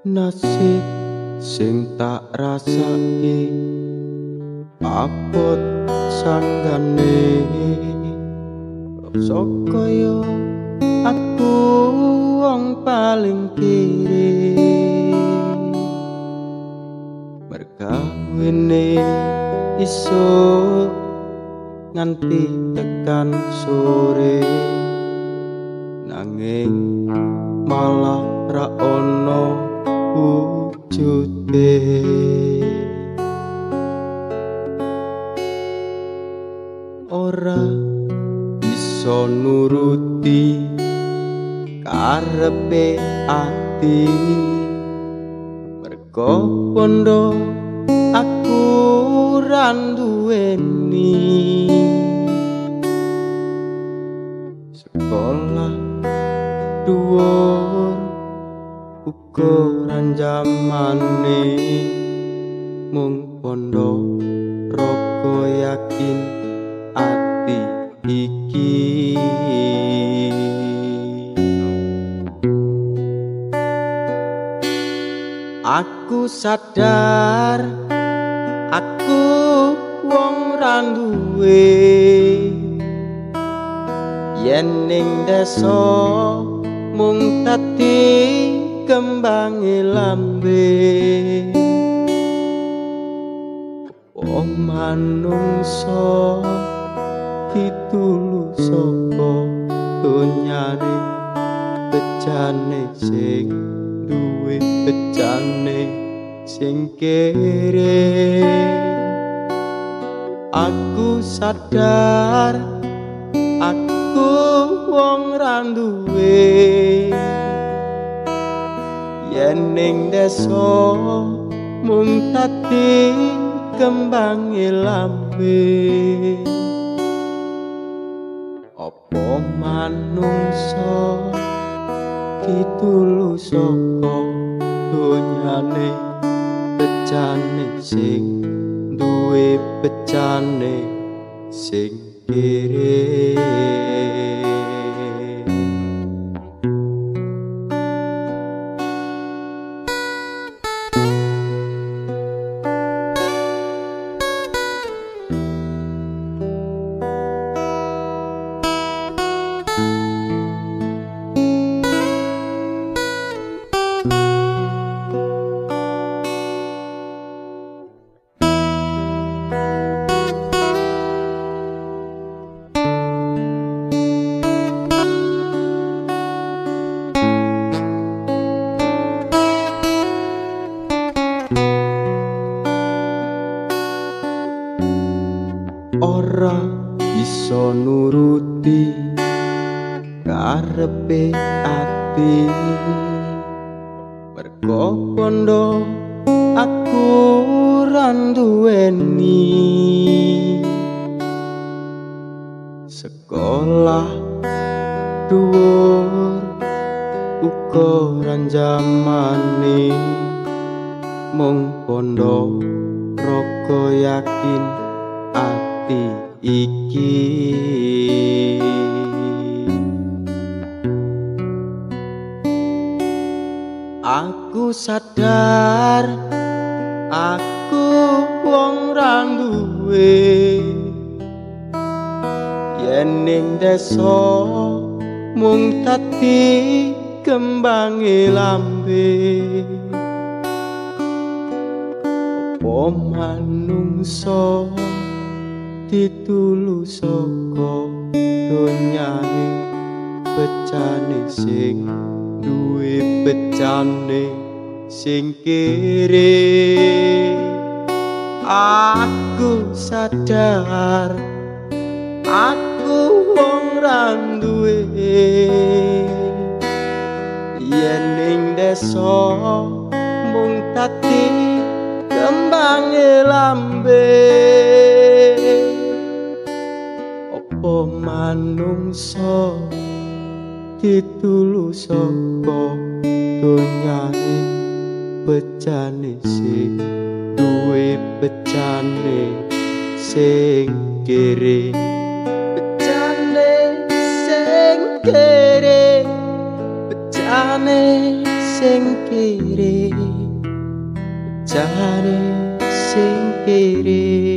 Nasib sing tak rasake abot sanggane, rasa kaya aku wong paling kiri. Mergawene iso nganti tekan sore, nanging malah ra ono wujude. Ora iso nuruti karepe ati, merga pondo aku ra duweni. Sekolah dhuwur ukuran jamane, mung pondo roko yakin ati iki. Aku sadar aku wong ra duwe, yen ning desa mung dadi kembange lambe. Wong manungsa ditulu saka donyane, bejane sing duwe bejane sing kere. Aku sadar aku wong ra duwe, yen ning desa mung dadi kembange lambe. Apa manungsa ditulu saka donyane, bejane sing duwe bejane sing kere. Ora iso nuruti karepe ati, merga pondo aku ra duweni. Sekolah dhuwur ukuran jamane, mung pondo roko yakin ati iki. Aku sadar aku wong ra duwe, yen ning desa mung dadi kembange lambe. Apa manungsa ditulu saka donyane, bejane sing duwe bejane sing kere. Aku sadar aku wong ra duwe, yen ning desa mung dadi kembange lambe. Apa manungsa ditulu saka donyane becane sing duwe becane sing kere becane sing kere becane sing kere becane sing kere